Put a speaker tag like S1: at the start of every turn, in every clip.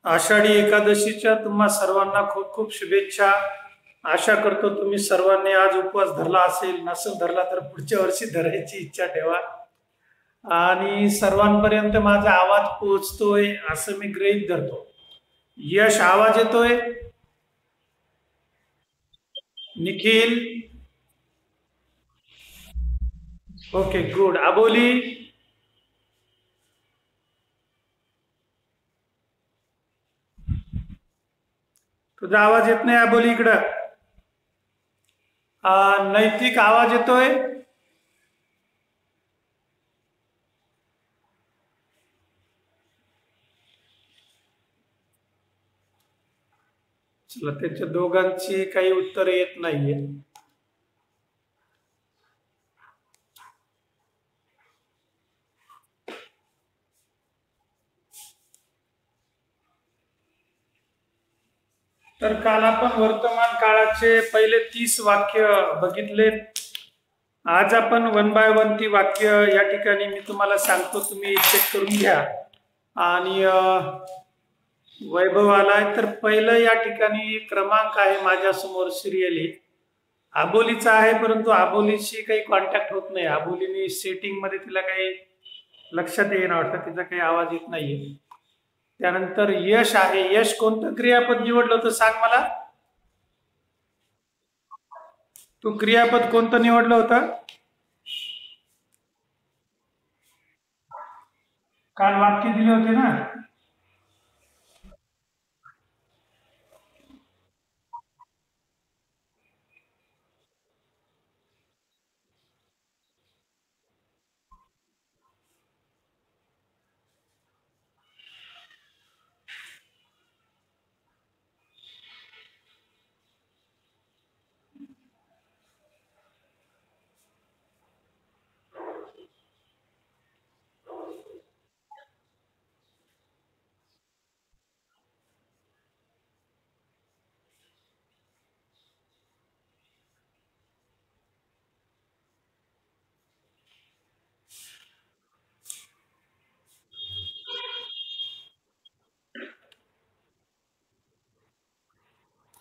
S1: आषाढी एकादशीच्या तुम्हा सर्वांना खूप खूप शुभेच्छा. आशा करतो तुम्ही सर्वांनी आज उपवास धरला असेल, नसेल धरला तर पुढच्या वर्षी धरायची इच्छा ठेवा. आणि सर्वांपर्यंत माझा आवाज पोहोचतोय असं मी गृहीत धरतो. यश, आवाज येतोय? निखिल? Okay, good. आबोली? तुझा आवाज येत नाही आबोली इकडं. नैतिक, आवाज येतोय? चला, त्याच्या दोघांची काही उत्तर येत नाहीये. तर काल आपण वर्तमान काळाचे पहिले 30 वाक्य बघितले. आज आपण वन बाय वन ती वाक्य या ठिकाणी मी तुम्हाला सांगतो, तुम्ही चेक करून घ्या. आणि वैभव आलाय तर पहिलं या ठिकाणी क्रमांक आहे माझ्यासमोर सिरियली आबोलीचा आहे, परंतु आबोलीशी काही कॉन्टॅक्ट होत नाही. आबोलीने सेटिंग मध्ये तिला काही लक्षात येणं वाटतं, तिचा काही आवाज येत नाहीये. त्यानंतर यश आहे. यश कोणतं क्रियापद निवडलं होतं सांग मला. तू क्रियापद कोणतं निवडलं होतं? काल वाक्य दिले होते ना.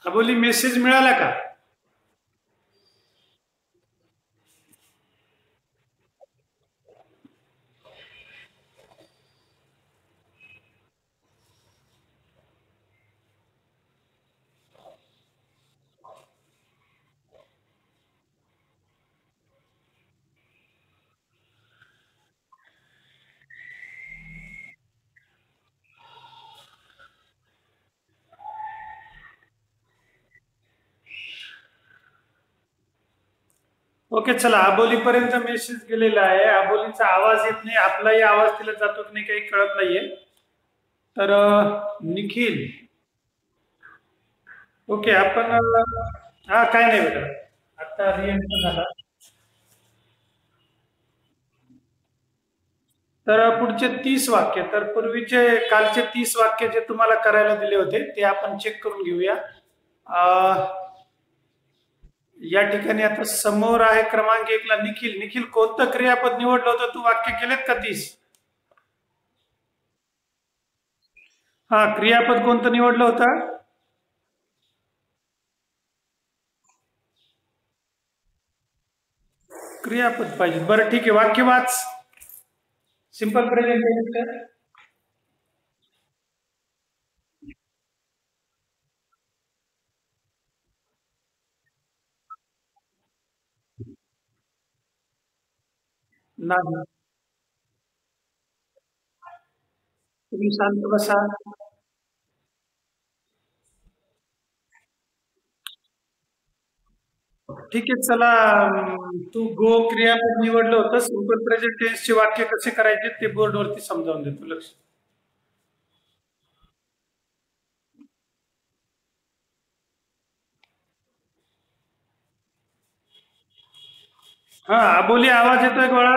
S1: आबोली, मेसेज मिळाला का? ओके, चला, आबोलीपर्यंत मेसेज गेलेला आहे. आबोलीचा आवाज येत नाही, आपलाही आवाज तिला जातो की नाही काही कळत नाहीये. तर निखिल, ओके, आपण हा, काय नाही बेटा, आता रिएंटर झाला. तर पुढचे 30 वाक्य, तर पूर्वीचे कालचे 30 वाक्य जे तुम्हाला करायला दिले होते ते आपण चेक करून घेऊया. या ठिकाणी आता समोर आहे क्रमांक 1 ला निखिल. निखिल, कोणतं क्रियापद निवडलं होतं तू? वाक्य केलेत का 30? हा, क्रियापद कोणतं निवडलं होतं? क्रियापद पाहिजे. बरं, ठीक आहे, वाक्य वाच. Simple present tense. नाही, तुम्ही शांत बसा. ठीक आहे, चला. तू गो क्रियापद निवडलं होतं. सिंपल प्रेझेंट टेन्सचे वाक्य कसे करायचे ते बोर्डवरती समजावून देतो, लक्ष. हा, बोली, आवाज येतोय गोळा?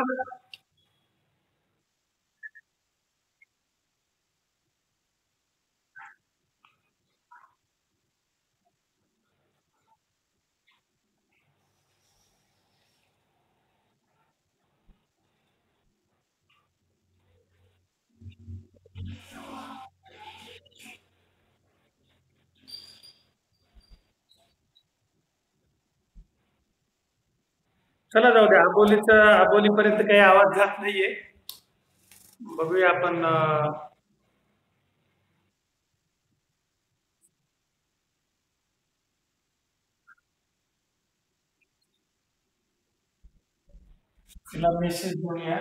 S1: चला जाऊ द्या, अबोलीपर्यंत काही आवाज जात नाहीये. बघूया आपण. तिला मेसेज देऊया.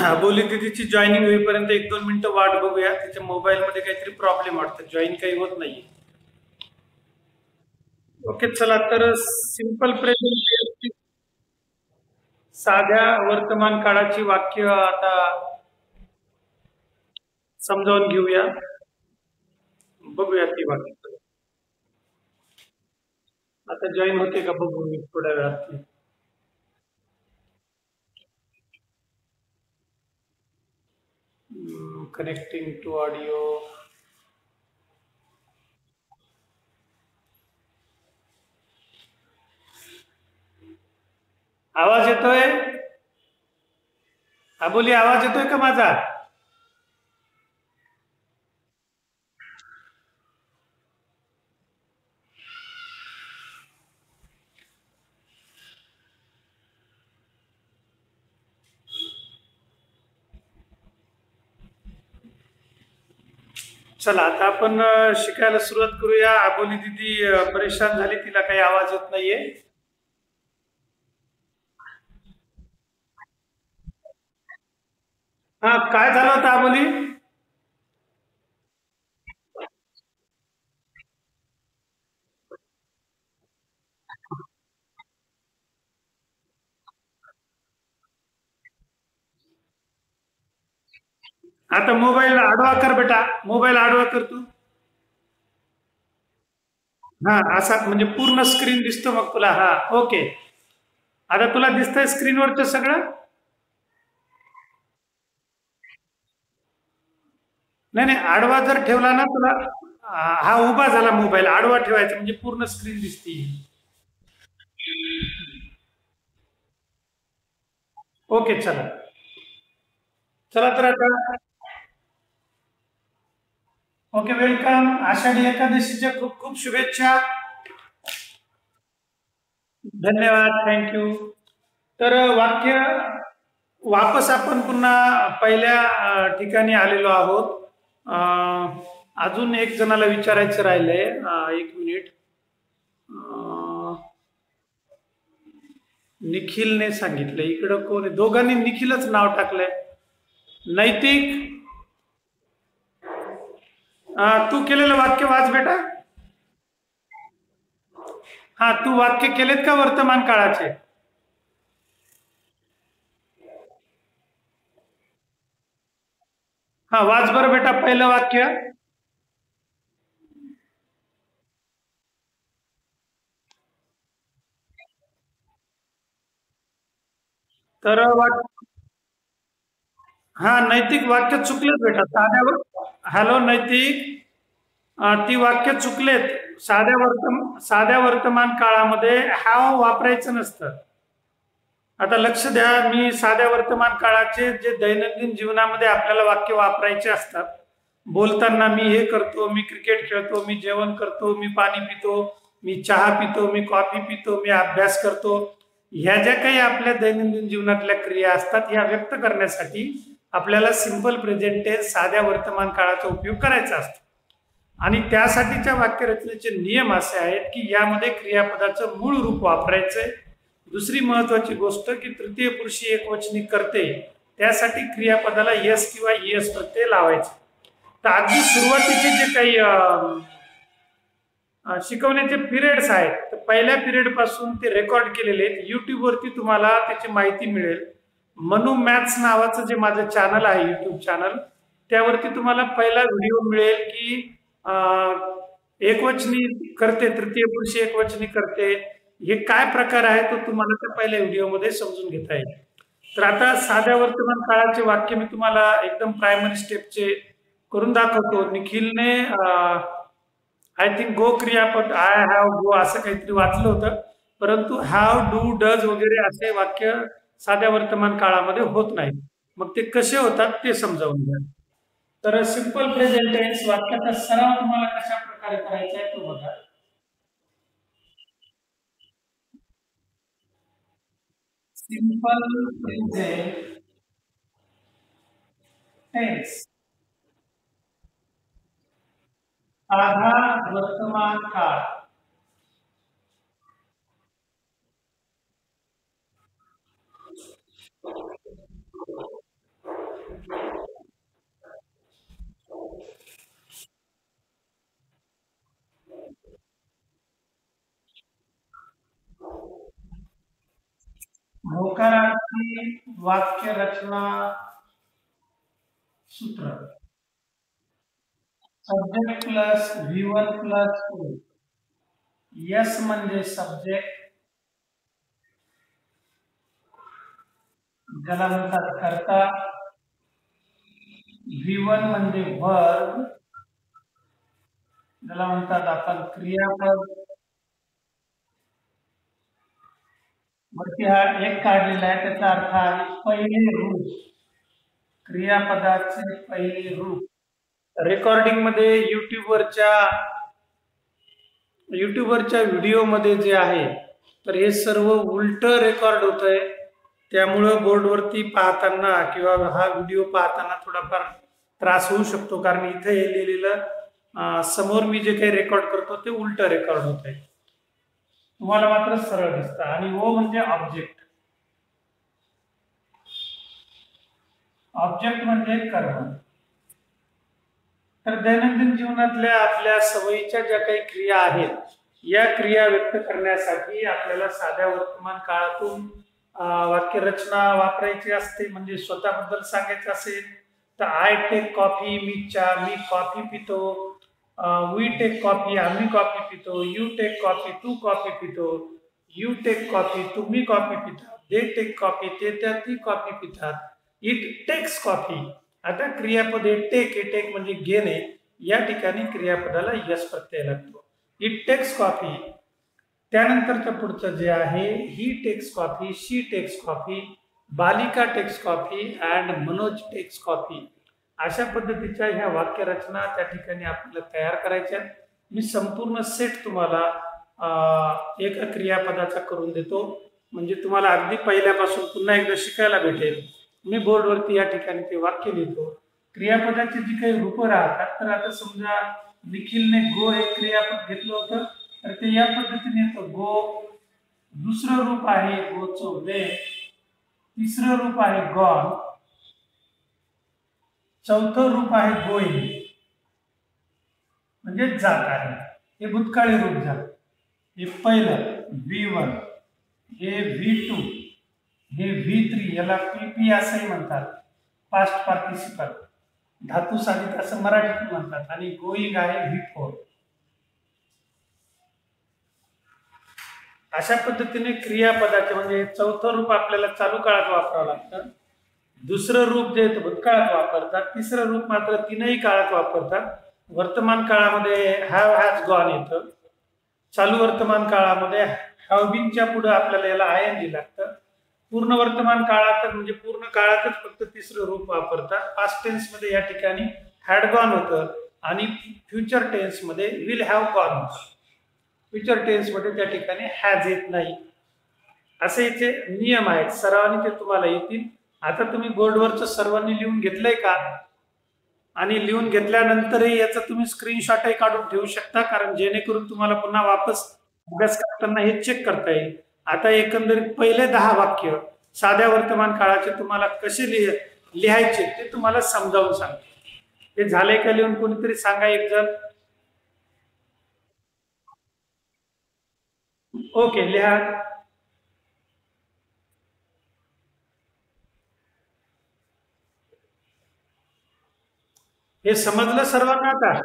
S1: अबोली दीदीची जॉईनिंग होईपर्यंत 1-2 मिनिटं वाट बघूया. तिच्या मोबाईल मध्ये काहीतरी प्रॉब्लेम वाटतं, जॉईन काही होत नाहीये. ओके, चला तर सिंपल प्रेझेंट, साध्या वर्तमान काळाची वाक्य आता समजावून घेऊया. बघूया ती वाक्य आता जॉईन होते का बघू मी थोड्या वेळात. Connecting to audio. आवाज येतोय? अबोली, आवाज येतोय का माझा? चला आता आपण शिकायला सुरुवात करूया. अबोली दिदी परेशान झाली, तिला काही आवाज येत नाहीये. हा, काय झालं होतं अबोली? आता मोबाईल आडवा कर बेटा, मोबाईल आडवा कर तू. हा, असा म्हणजे पूर्ण स्क्रीन दिसतो मग तुला. हा, ओके. आता तुला दिसतंय स्क्रीनवरचं सगळं? नाही नाही, आडवा जर ठेवला ना तुला, हा उभा झाला मोबाईल, आडवा ठेवायचा म्हणजे पूर्ण स्क्रीन दिसते. ओके, चला. चला तर आता. Okay, welcome. आषाढी एकादशीच्या खूप खूप शुभेच्छा. धन्यवाद, थँक्यू. तर वाक्य वापस आपण पुन्हा पहिल्या ठिकाणी आलेलो आहोत. अजून एक जणाला विचारायचं राहिलंय. 1 मिनिट. निखिलने सांगितलं. इकडं कोण आहे? दोघांनी निखिलच नाव टाकलंय. नैतिक, तू केलेलं वाक्य वाच बेटा. हा, तू वाक्य केलेत का वर्तमान काळाचे? हा, वाच बरं बेटा पहिलं वाक्य. तर हा, नैतिक वाक्य चुकलेत बेटा साध्यावर. हॅलो नैतिक, ती वाक्य चुकलेत. साध्या वर्तमान काळामध्ये हॅव वापरायचं नसतं. आता लक्ष द्या, मी साध्या वर्तमान काळाचे जे दैनंदिन जीवनामध्ये आपल्याला वाक्य वापरायचे असतात, बोलताना मी हे करतो, मी क्रिकेट खेळतो, मी जेवण करतो, मी पाणी पितो, मी चहा पितो, मी कॉफी पितो, मी अभ्यास करतो, ह्या ज्या काही आपल्या दैनंदिन जीवनातल्या क्रिया असतात ह्या व्यक्त करण्यासाठी आपल्याला सिंपल प्रेझेंट टेन्स साध्या वर्तमान काळाचा उपयोग करायचा असतो. आणि त्यासाठीच्या वाक्यरचनेचे नियम असे आहेत की यामध्ये क्रियापदाचं मूळ रूप वापरायचंय. दुसरी महत्वाची गोष्ट की तृतीय पुरुषी एकवचनी करते, त्यासाठी क्रियापदाला यस किंवा यस प्रत्यय लावायचे. तर अगदी सुरुवातीचे जे काही शिकवण्याचे पिरियड्स आहेत, तर पहिल्या पिरियड पासून ते रेकॉर्ड केलेले आहेत. युट्यूब वरती तुम्हाला त्याची माहिती मिळेल. मनू मॅथ्स नावाचं जे माझं चॅनल आहे, युट्यूब चॅनल, त्यावरती तुम्हाला पहिला व्हिडिओ मिळेल की एकवचनी करते, तृतीय पुरुषी एकवचनी करते, हे काय प्रकार आहे तो तुम्हाला त्या पहिल्या व्हिडिओमध्ये समजून घेता येईल. तर आता साध्या वर्तमान काळाचे वाक्य मी तुम्हाला एकदम प्रायमरी स्टेपचे करून दाखवतो. निखिलने आय थिंक गो क्रियापद आय हॅव गो असं काहीतरी वाचलं होतं, परंतु हॅव डू डज वगैरे असे वाक्य साध्या वर्तमान काळामध्ये होत नाही. मग ते कसे होतात ते समजावून घ्या. तर सिंपल प्रेझेंट टेन्स वाक्याचा सराव तुम्हाला कशा प्रकारे करायचा आहे तो बघा. सिंपल प्रेझेंट टेन्स, साधा वर्तमान काळ. होकारार्थी वाक्य रचना सूत्र. Subject plus V1 plus O. Yes म्हणजे सब्जेक्ट, ज्याला म्हणतात कर्ता. V1 म्हणजे वर्ब, ज्याला म्हणतात आपण क्रियापद. वरती हा एक काढलेला आहे, त्याचा अर्थ आहे पहिले रूप, क्रियापदाचे पहिले रूप. रेकॉर्डिंग मध्ये युट्यूबवरच्या व्हिडिओमध्ये जे आहे, तर हे सर्व उलट रेकॉर्ड होत आहे. त्यामुळं बोर्डवरती पाहताना किंवा हा व्हिडिओ पाहताना थोडाफार त्रास होऊ शकतो, कारण इथे हे लिहिलेलं समोर मी जे काही रेकॉर्ड करतो ते उलट रेकॉर्ड होत आहे. तुम्हाला मात्र सरळ दिसतं. आणि ओ म्हणजे ऑब्जेक्ट. ऑब्जेक्ट म्हणजे कर्म. तर दैनंदिन जीवनातल्या आपल्या सवयीच्या ज्या काही क्रिया आहेत, या क्रिया व्यक्त करण्यासाठी आपल्याला साध्या वर्तमान काळातून वाक्यरचना वापरायची असते. म्हणजे स्वतःबद्दल सांगायचं असेल तर आय टेक कॉफी, मी कॉफी पितो. वी टेक कॉफी, आम्ही कॉफी पितो. यू टेक कॉफी, तू कॉफी पितो. यू टेक कॉफी, तुम्ही कॉफी पिता. दे टेक कॉफी, ती कॉफी पितात. It takes coffee. आता क्रियापद टेक म्हणजे घेणे, या ठिकाणी क्रियापदाला यस प्रत्यय लागतो. It takes coffee. त्यानंतरचं पुढचं जे आहे, he takes coffee, she takes coffee, Balika takes coffee and Manoj takes coffee. अशा पद्धतीच्या ह्या वाक्यरचना त्या ठिकाणी आपल्याला तयार करायच्या. मी संपूर्ण सेट तुम्हाला एका क्रियापदाचा करून देतो, म्हणजे तुम्हाला अगदी पहिल्यापासून पुन्हा एकदा शिकायला भेटेल. मी बोर्डवरती या ठिकाणी ते वाक्य लिहितो. क्रियापदाची जी काही रूप राहतात, तर आता समजा निखिलने गो हे क्रियापद घेतलं होतं, तर ते या पद्धतीने येतं गो. दुसरं रूप आहे गोचं वे. तिसरं रूप आहे गॉन. चौथं रूप आहे गोईंग, म्हणजे जात आहे. हे भूतकाळी रूप झालं. हे पहिलं V1, हे V2, हे V3, याला PP असंही म्हणतात, पास्ट पार्टिसिपल, धातू साधित असं मराठीत म्हणतात, आणि गोईंग आहे V4. अशा पद्धतीने क्रियापदाचे म्हणजे चौथं रूप आपल्याला चालू काळात वापरावं लागतं, दुसरं रूप जे भूतकाळात वापरतात, तिसरं रूप मात्र तीनही काळात वापरतात. वर्तमान काळामध्ये हॅव हॅज गॉन येतं, चालू वर्तमान काळामध्ये हॅव बीनच्या पुढे आपल्याला याला ING लागतं, पूर्ण वर्तमान काळात म्हणजे पूर्ण काळातच फक्त तिसरं रूप वापरतात. पास्ट टेन्स मध्ये या ठिकाणी हॅड गॉन होतं आणि फ्युचर टेन्स मध्ये विल हॅव गॉन होतं. फ्युचर टेन्स मध्ये त्या ठिकाणी हॅज येत नाही. असे याचे नियम आहेत, सरावाने ते तुम्हाला येतील. आता तुम्ही बोर्डवरचं सर्वांनी लिहून घेतलंय का? आणि लिहून घेतल्यानंतरही याचा तुम्ही स्क्रीनशॉटही काढून ठेवू शकता, कारण जेणेकरून तुम्हाला पुन्हा वापस अभ्यास करताना हे चेक करता येईल. आता एकंदरीत पहिले 10 वाक्य साध्या वर्तमान काळाचे तुम्हाला कसे लिहायचे ते तुम्हाला समजावून सांगते. हे झाले का लिहून? कोणीतरी सांगा एक जण. ओके, लिहा. हे समजलं सर्वांना का?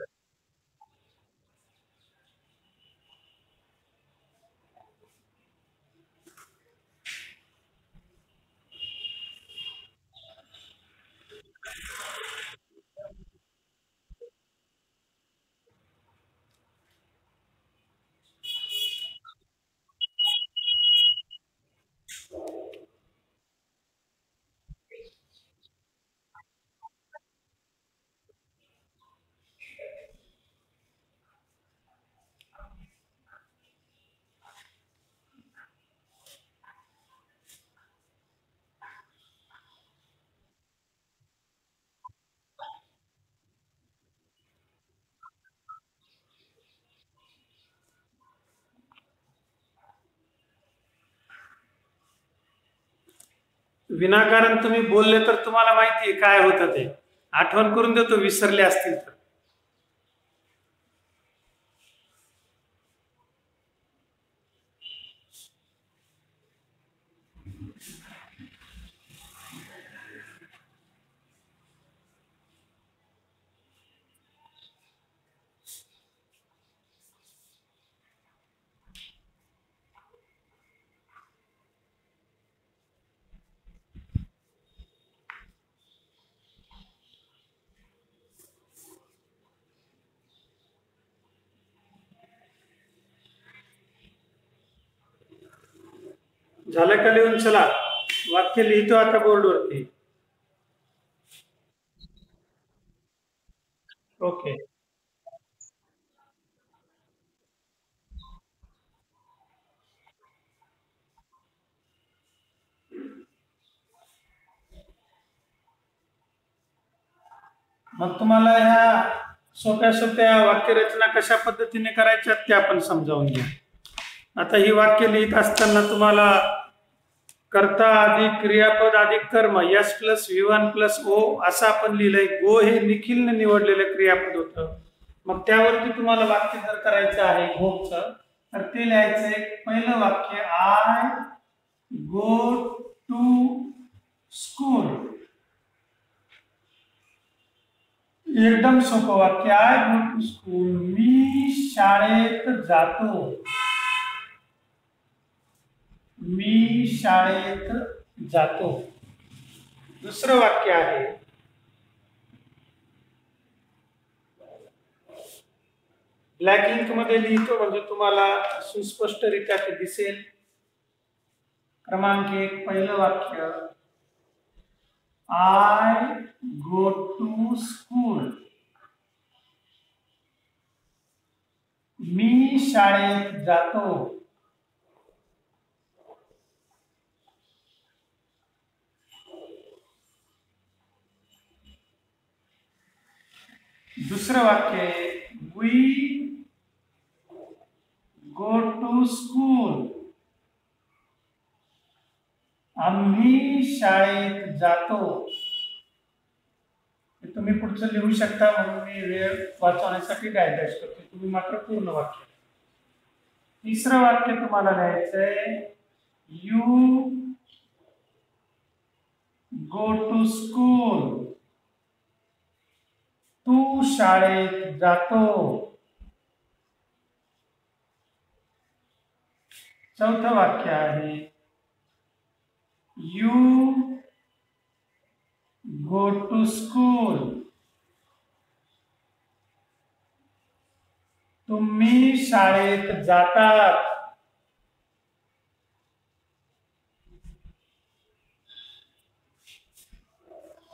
S1: विनाकारण तुम्ही बोलले तर तुम्हाला माहिती आहे काय होतं ते. आठवण करून देतो विसरले असतील तर. झालं का लिहून? चला वाक्य लिहितो आता बोर्डवरती. ओके. मग तुम्हाला ह्या सोप्या सोप्या वाक्यरचना कशा पद्धतीने करायच्या ते आपण समजावून घ्या. आता ही वाक्य लिहित असताना तुम्हाला कर्ता अधिक क्रियापद अधिक कर्म yes plus V1 plus O असं आपण लिहिलंय. गो हे निखिलने निवडलेलं क्रियापद होतं. मग त्यावरती तुम्हाला वाक्य जर करायचं आहे गोचं, तर ते लिहायचंय. पहिलं वाक्य आय गो टू स्कूल. एकदम सोपं वाक्य. I go to school. मी शाळेत जातो. मी शाळेत जातो. दुसरं वाक्य आहे ब्लॅक इंक मध्ये लिहितो म्हणजे तुम्हाला सुस्पष्टरित्या ते दिसेल. क्रमांक 1 पहिलं वाक्य आय गो टू स्कूल. मी शाळेत जातो. दुसरं वाक्य वी गो टू स्कूल. आम्ही शाळेत जातो. तुम्ही पुढचं लिहू शकता म्हणून मी वेळ वाचवण्यासाठी डायडॅश करतो. तुम्ही मात्र पूर्ण वाक्य. तिसरं वाक्य तुम्हाला लिहायचंय, यू गो टू स्कूल. तू शाळेत जातो. चौथं वाक्य आहे, यू गो टू स्कूल. तुम्ही शाळेत जातात.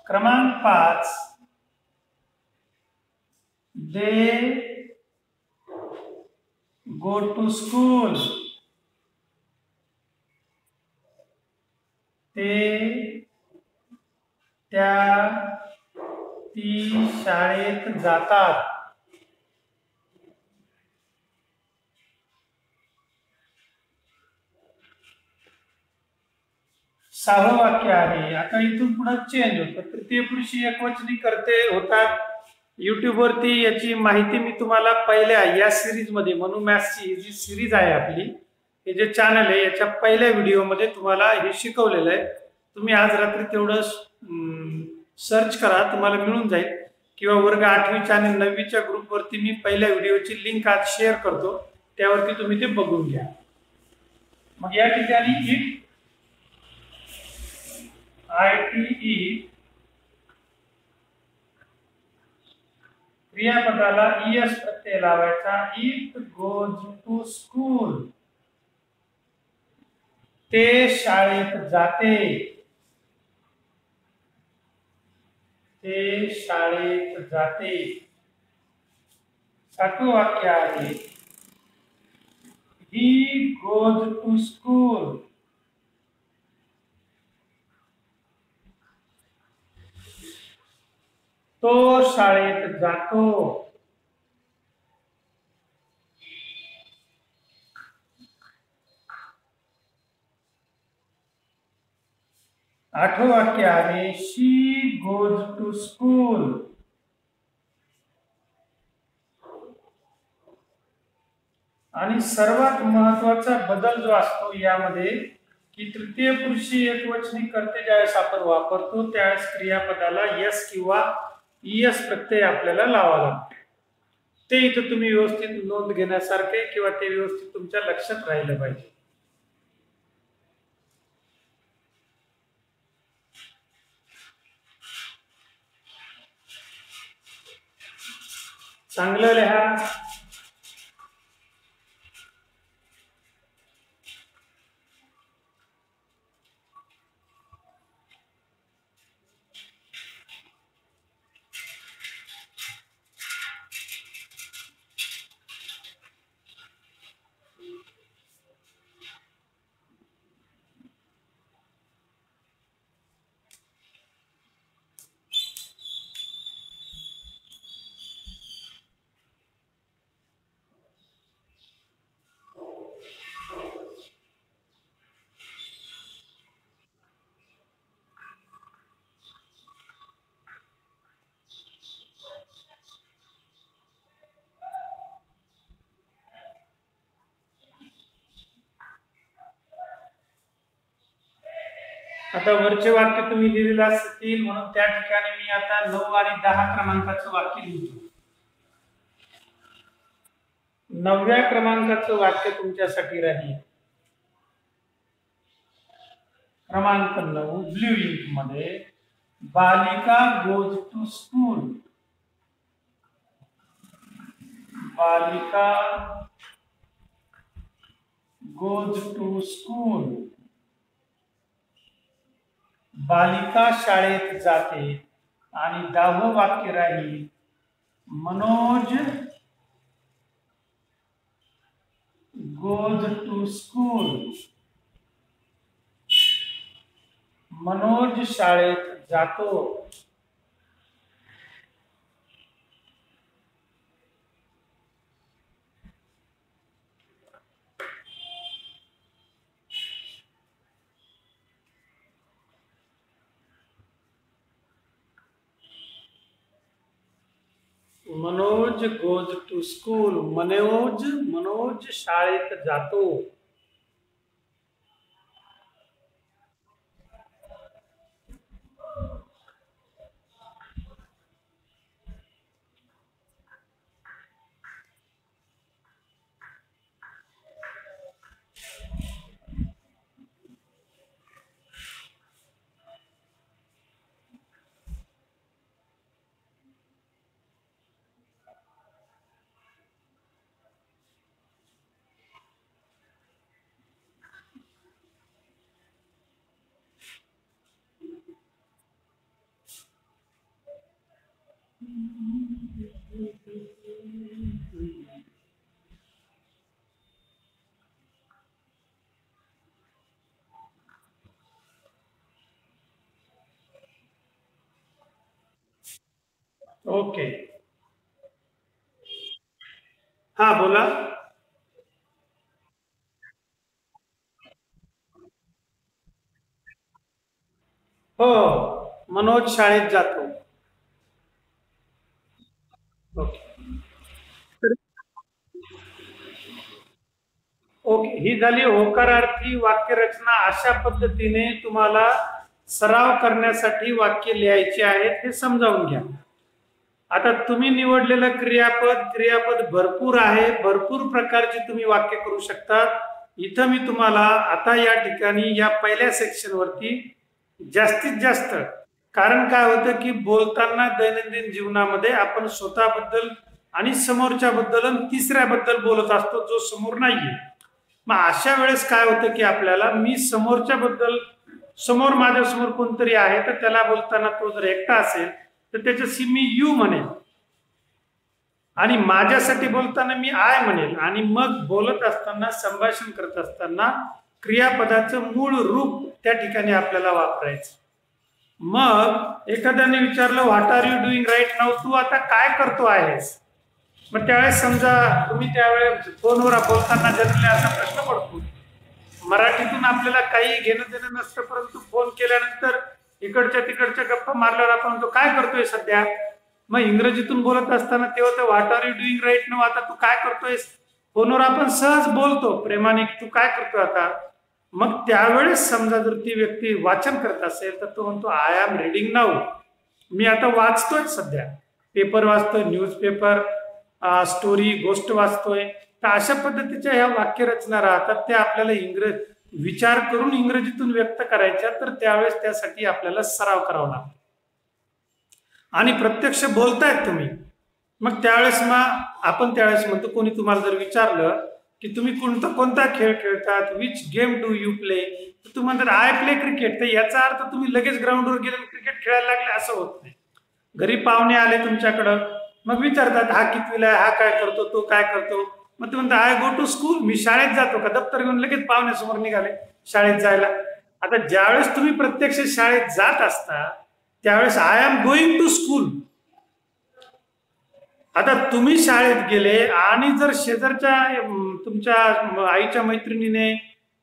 S1: क्रमांक 5, दे गो टू स्कूल. ते ती शाळेत जातात. सहावं वाक्य आहे, आता इथून पुढे चेंज होतं. तृतीय पुरुषी एकवचनी करते होतात. युट्यूब वरती याची माहिती मी तुम्हाला पहिल्या या सिरीज मध्ये, म्हणून मॅथ्सची जी सिरीज आहे आपली, हे जे चॅनल आहे याच्या पहिल्या व्हिडिओमध्ये तुम्हाला हे शिकवलेलं आहे. तुम्ही आज रात्री तेवढं सर्च करा, तुम्हाला मिळून जाईल. किंवा वर्ग 8वीच्या आणि 9वीच्या ग्रुपवरती मी पहिल्या व्हिडिओची लिंक आज शेअर करतो, त्यावरती तुम्ही ते बघून घ्या. मग या ठिकाणी इट ITE क्रियापदाला ES प्रत्यय लावायचा. It goes to school. ते शाळेत जाते. ते शाळेत जाते. सातवं वाक्य आहे, ही गोज टू स्कूल. तो शाळेत जातो. आठवं वाक्य आहे, शी गोज टू स्कूल. आणि सर्वात महत्वाचा बदल जो असतो यामध्ये, की तृतीय पुरुषी एकवचनी करते ज्यावेळेस आपण वापरतो त्यावेळेस क्रियापदाला यस किंवा ES प्रत्यय आपल्याला लावावा लागतो. ते इथं तुम्ही व्यवस्थित नोंद घेण्यासारखे किंवा ते व्यवस्थित तुमच्या लक्षात राहिलं पाहिजे. चांगलं लिहा. आता वरचे वाक्य तुम्ही लिहिलेलं असतील, म्हणून त्या ठिकाणी मी आता 9 आणि 10 क्रमांकाचं वाक्य लिहितो. 9व्या क्रमांकाचं वाक्य तुमच्यासाठी राहील. क्रमांक 9 ब्ल्यू इंक मध्ये, Balika goes to school. Balika goes to school. Balika शाळेत जाते. आणि 10वं वाक्य राहील, Manoj goes to school. Manoj शाळेत जातो. Manoj goes to school. Manoj Manoj शाळेत जातो. ओके. हा बोला. हो, मनोज शाळेत जातो. ओके. ओके, ही झाली होकारार्थी वाक्यरचना. अशा पद्धतीने तुम्हाला सराव करण्यासाठी वाक्य लिहायचे आहेत हे समजावून घ्या. आता तुम्ही निवडलेलं क्रियापद क्रियापद भरपूर आहे, भरपूर प्रकारचे तुम्ही वाक्य करू शकता. इथं मी तुम्हाला आता या ठिकाणी या पहिल्या सेक्शन वरती जास्तीत जास्त, कारण काय होतं की बोलताना दैनंदिन जीवनामध्ये आपण स्वतःबद्दल आणि समोरच्या बद्दल आणि तिसऱ्याबद्दल बोलत असतो जो समोर नाहीये. मग अशा वेळेस काय होतं की आपल्याला मी समोरच्या बद्दल, समोर माझ्यासमोर कोणतरी आहे तर त्याला बोलताना तो जर एकटा असेल तर त्याच्याशी मी यू म्हणेल आणि माझ्यासाठी बोलताना मी आय म्हणेल. आणि मग बोलत असताना, संभाषण करत असताना क्रियापदाचं मूळ रूप त्या ठिकाणी आपल्याला वापरायचं. मग एखाद्याने विचारलं what are you doing right now, तू आता काय करतो आहेस. मग त्यावेळेस समजा तुम्ही त्यावेळेस फोनवर बोलताना जनरली असा प्रश्न पडतो. मराठीतून आपल्याला काही घेणं देणं नसतं, परंतु फोन केल्यानंतर इकडच्या तिकडच्या गप्पा मारल्यावर आपण म्हणतो काय करतोय सध्या. मग इंग्रजीतून बोलत असताना तेव्हा तर what are you doing right now, आता तू काय करतोयस. फोनवर आपण सहज बोलतो प्रेमाने, तू काय करतोय आता. मग त्यावेळेस समजा जर ती व्यक्ती वाचन करत असेल तर तो म्हणतो आय एम रीडिंग नाऊ, मी आता वाचतोय सध्या, पेपर वाचतोय, न्यूजपेपर, स्टोरी, गोष्ट वाचतोय. तर अशा पद्धतीच्या ह्या वाक्यरचना राहतात, त्या आपल्याला विचार करून इंग्रजीतून व्यक्त करायच्या. तर त्यावेळेस त्यासाठी आपल्याला सराव करावा लागतो. आणि प्रत्यक्ष बोलतायत तुम्ही, मग त्यावेळेस आपण त्यावेळेस म्हणतो, कोणी तुम्हाला जर विचारलं की तुम्ही कोणता खेळ खेळतात, which game do you play, तर तुम्ही म्हणतात आय प्ले क्रिकेट. तर याचा अर्थ तुम्ही लगेच ग्राउंडवर गेले क्रिकेट खेळायला लागले असं होत नाही. घरी पाहुणे आले तुमच्याकडं, मग विचारतात हा कितवीला आहे, हा काय करतो, तो काय करतो. मग ते म्हणतात आय गो टू स्कूल, मी शाळेत जातो का. दप्तर घेऊन लगेच पाहुण्यासमोर निघाले शाळेत जायला. आता ज्यावेळेस तुम्ही प्रत्यक्ष शाळेत जात असता त्यावेळेस I am going to school. आता तुम्ही शाळेत गेले आणि जर शेजारच्या तुमच्या आईच्या मैत्रिणीने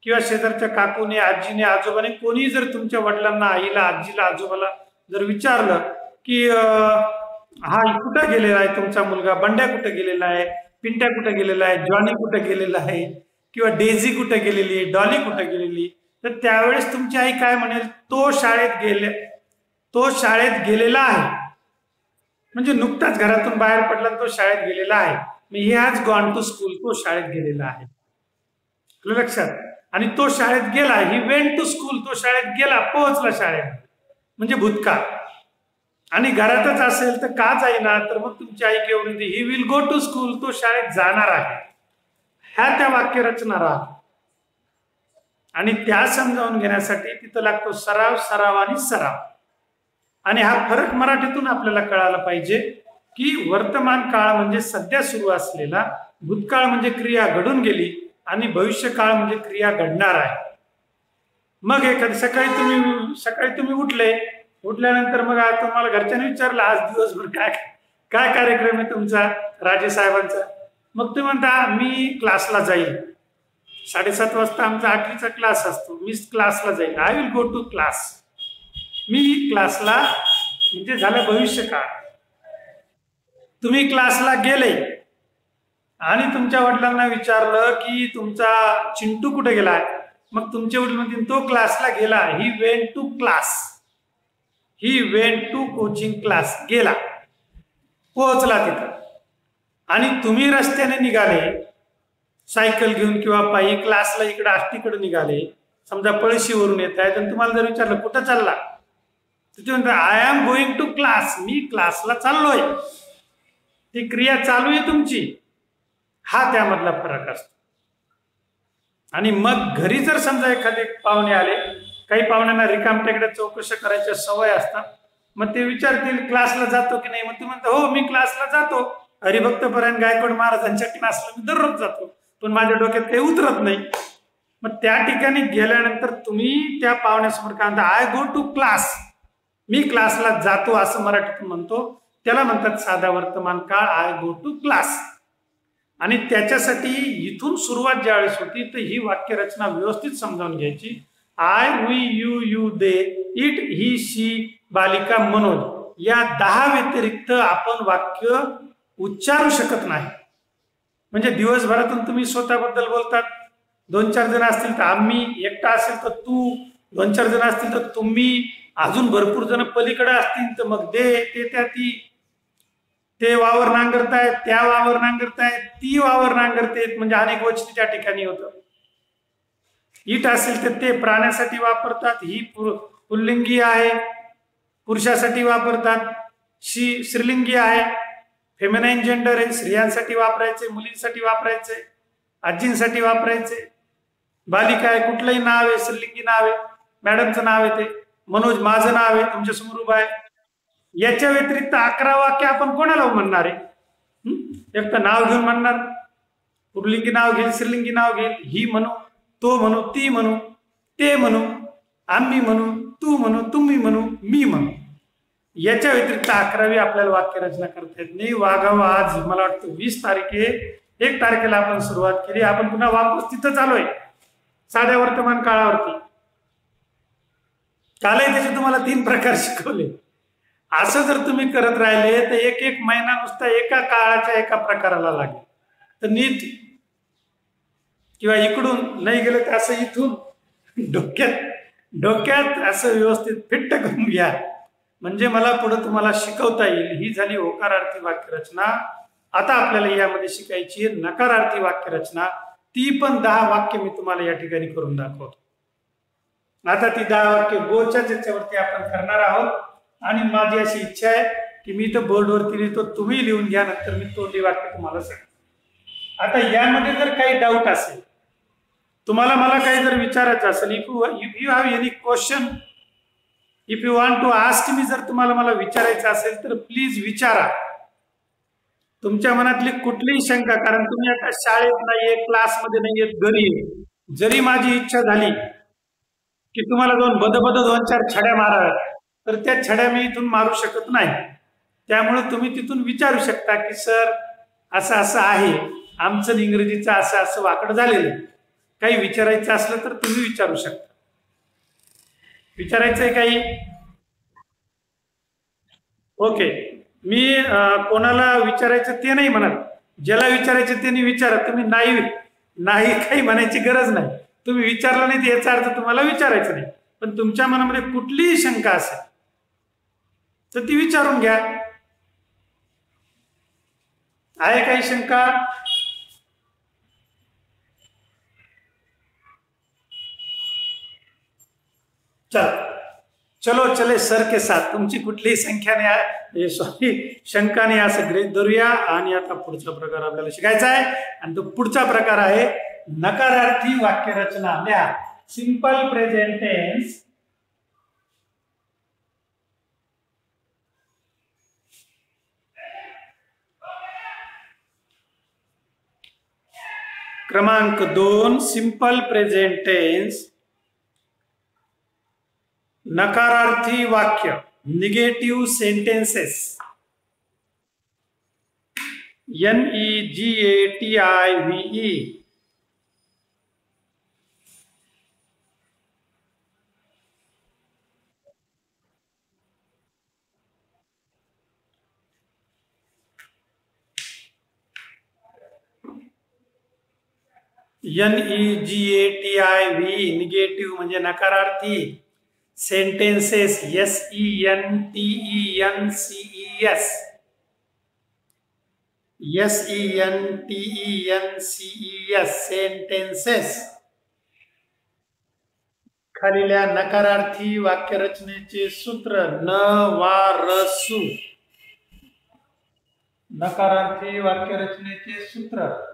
S1: किंवा शेजारच्या काकूने, आजीने, आजोबाने, कोणी जर तुमच्या वडिलांना, आईला, आजीला, आजोबाला जर विचारलं की हा कुठं गेलेला आहे तुमचा मुलगा, बंड्या कुठे गेलेला आहे, पिंट्या कुठे गेलेला आहे, जॉनी कुठे गेलेला आहे, किंवा डेझी कुठे गेलेली आहे, डॉली कुठे गेलेली, तर त्यावेळेस तुमची आई काय म्हणेल, तो शाळेत गेलेला आहे. म्हणजे नुकताच घरातून बाहेर पडला, तो शाळेत गेलेला आहे. He has gone to school, तो शाळेत गेलेला आहे. लक्षात. आणि तो शाळेत गेला, ही वेंट टू स्कूल, तो शाळेत गेला, पोहोचला शाळेत, म्हणजे भूतकाळ. आणि घरातच असेल तर का जाईना, तर मग तुमची आई केवढी ती, he will go to school, तो शाळेत जाणार आहे. ह्या त्या वाक्यरचना राहतात. आणि त्या समजावून घेण्यासाठी तिथं लागतो सराव, सराव आणि सराव. आणि हा फरक मराठीतून आपल्याला कळायला पाहिजे की वर्तमान काळ म्हणजे सध्या सुरू असलेला, भूतकाळ म्हणजे क्रिया घडून गेली, आणि भविष्य काळ म्हणजे क्रिया घडणार आहे. मग एखादी सकाळी तुम्ही उठल्यानंतर मग तुम्हाला घरच्यांनी विचारलं आज दिवसभर काय कार्यक्रम आहे तुमचा, राजे साहेबांचा. मग तुम्ही म्हणता मी क्लासला जाईल, 7:30 वाजता आमचा 8वीचा क्लास असतो, मी क्लासला जाईल, I will go to class. मी क्लासला म्हणजे झालं भविष्य काळ. तुम्ही क्लासला गेले आणि तुमच्या वडिलांना विचारलं की तुमचा चिंटू कुठे गेलाय, मग तुमचे वडील म्हणतील तो क्लासला गेला. He went to class, he went to coaching class. गेला, पोहोचला तिथं. आणि तुम्ही रस्त्याने निघाले, सायकल घेऊन किंवा पायी क्लासला इकडे आष्टीकडे निघाले, समजा पळशीवरून येत आहे, तर तुम्हाला जर विचारलं कुठं चालला, तर ते म्हणतात I am going to class, मी क्लासला चाललोय. ती क्रिया चालू आहे तुमची, हा त्यामधला फरक असतो. आणि मग घरी जर समजा एखादे पाहुणे आले, काही पाहुण्यांना रिकाम टेकड्या चौकशा करायच्या सवय असतात, मग ते विचारतील क्लासला जातो की नाही, मग ते म्हणतात हो मी क्लासला जातो, हरिभक्तपरायण गायकवाड महाराजांच्या क्लासला मी दररोज जातो, पण माझ्या डोक्यात काही उतरत नाही. मग त्या ठिकाणी गेल्यानंतर तुम्ही त्या पाहुण्यासमोर काय म्हणता, आय गो टू क्लास, मी क्लासला जातो असं मराठीतून म्हणतो, त्याला म्हणतात साधा वर्तमान काळ, आय गो टू क्लास. आणि त्याच्यासाठी इथून सुरुवात ज्यावेळेस होती तर ही वाक्यरचना व्यवस्थित समजावून घ्यायची. I, we, you, you, they, it, he, she, बालिका, मनोज, या 10 व्यतिरिक्त आपण वाक्य उच्चारू शकत नाही. म्हणजे दिवसभरातून तुम्ही स्वतःबद्दल बोलतात, 2-4 जण असतील तर आम्ही, एकटा असेल तर तू, 2-4 जण असतील तर तुम्ही, अजून भरपूर जण पलीकडे असतील तर मग दे, ते, त्या, ती, ते वावर नांगरतायत, त्या वावर नांगरतायत, ती वावर नांगरतेत, म्हणजे अनेक वचनी त्या ठिकाणी होतं. इट असेल तर ते प्राण्यासाठी वापरतात, ही पुल्लिंगी आहे, पुरुषासाठी वापरतात, शी स्त्रीलिंगी आहे, फेमिनाईन जेंडर आहे, स्त्रियांसाठी वापरायचे, मुलींसाठी वापरायचे, आजींसाठी वापरायचे. बालिका आहे, कुठलंही नाव आहे, स्त्रीलिंगी नाव आहे, मॅडमचं नाव आहे, ते मनोज माझं नाव आहे, तुमच्या समोर उभा आहे. याच्या व्यतिरिक्त 11 वाक्य आपण कोणाला म्हणणार आहे? एक तर नाव घेऊन म्हणणार, पुल्लिंगी नाव घेईल, स्त्रीलिंगी नाव घेईल, ही म्हणू, तो म्हणू, ती म्हणू, ते म्हणू, आम्ही म्हणू, तू म्हणू, तुम्ही म्हणू, मी म्हणू. याच्या व्यतिरिक्त 11वी आपल्याला वाक्यरचना करता येत नाही. वागावं आज मला वाटतं 20 तारीख आहे, 1 तारखेला आपण सुरुवात केली, आपण पुन्हा वापस तिथं चालूय साध्या वर्तमान काळावरती. कालही त्याचे तुम्हाला 3 प्रकार शिकवले. असं जर तुम्ही करत राहिले तर एक महिना नुसता एका काळाच्या एका प्रकाराला लागेल. तर नीट किंवा इकडून नाही गेलं तर असं इथून डोक्यात असं व्यवस्थित फिट्ट करून घ्या, म्हणजे मला पुढे तुम्हाला शिकवता येईल. ही झाली होकारार्थी वाक्यरचना. आता आपल्याला यामध्ये शिकायची नकारार्थी वाक्यरचना. ती पण 10 वाक्य मी तुम्हाला या ठिकाणी करून दाखवतो. आता ती 10 वाक्य गोच्या ज्याच्यावरती आपण करणार आहोत. आणि माझी अशी इच्छा आहे की मी तर बोर्डवरती लिहितो, तुम्ही लिहून घ्या, नंतर मी तोंडी वाक्य तुम्हाला सांगतो. आता यामध्ये जर काही डाऊट असेल, तुम्हाला मला काही जर विचारायचं असेल, if you have any question, if you want to ask me, जर तुम्हाला मला विचारायचं असेल तर प्लीज विचारा. तुमच्या मनातली कुठलीही शंका, कारण तुम्ही आता शाळेत नाहीये, क्लासमध्ये नाहीये, घरी आहे. जरी माझी इच्छा झाली की तुम्हाला जाऊन बद 2-4 छड्या माराव्यात, तर त्या छड्या मी इथून मारू शकत नाही. त्यामुळे तुम्ही तिथून विचारू शकता की सर असं असं आहे, आमचं इंग्रजीचं असं असं वाकड झालेलं, काही विचारायचं असलं तर तुम्ही विचारू शकता. विचारायचंय काही? ओके. मी कोणाला विचारायचं ते नाही म्हणत, ज्याला विचारायचं त्यांनी विचारा. तुम्ही नाही नाही काही म्हणायची गरज नाही. तुम्ही विचारला नाही याचा अर्थ तुम्हाला विचारायचं नाही. पण तुमच्या मनामध्ये कुठलीही शंका असेल तर ती विचारून घ्या. आहे काही शंका? चलो चले सर के साथ. तुमची कुठलीही संख्या नाही, सॉरी शंका नाही, असं गृहीत धरूया. आणि आता पुढचा प्रकार आपल्याला शिकायचा आहे, आणि तो पुढचा प्रकार आहे नकारार्थी वाक्यरचना. लिहा सिंपल प्रेझेंट टेन्स, क्रमांक 2 सिंपल प्रेझेंट टेन्स नकारार्थी वाक्य, negative sentences. NEGATIVE. NEGATIV negative म्हणजे नकारार्थी. Sentences SENTENCES SENTENCES sentences. खालील्या नकारार्थी वाक्यरचनेचे सूत्र. न वा र सु. नकारार्थी वाक्यरचनेचे सूत्र.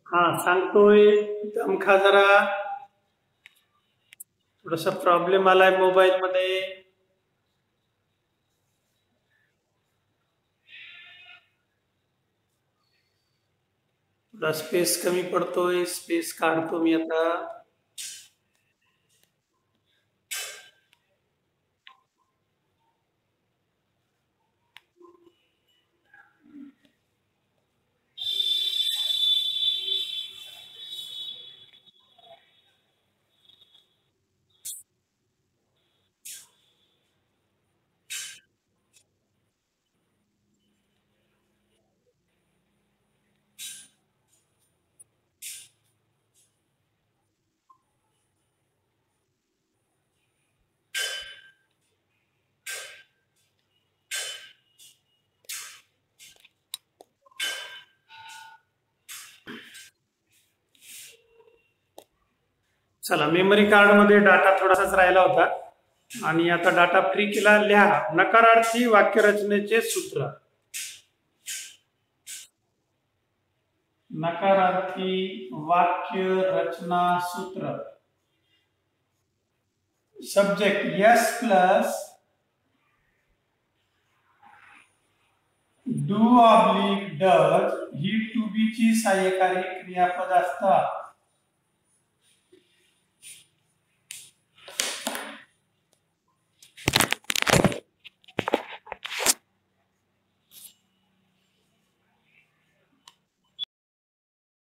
S1: हा सांगतोय. दमखा जरा. थोडासा प्रॉब्लेम आलाय मोबाईल मध्ये. थोडा स्पेस कमी पडतोय. स्पेस काढतो मी आता. चला, मेमरी कार्ड मध्ये डाटा थोडासाच राहिला होता आणि आता डाटा फ्री केला. लिहा नकारार्थी वाक्यरचनेचे सूत्र. नकारार्थी वाक्य रचना सूत्र. Subject yes plus do oblique does ही टू बी ची सहाय्यकारी क्रियापद असतात.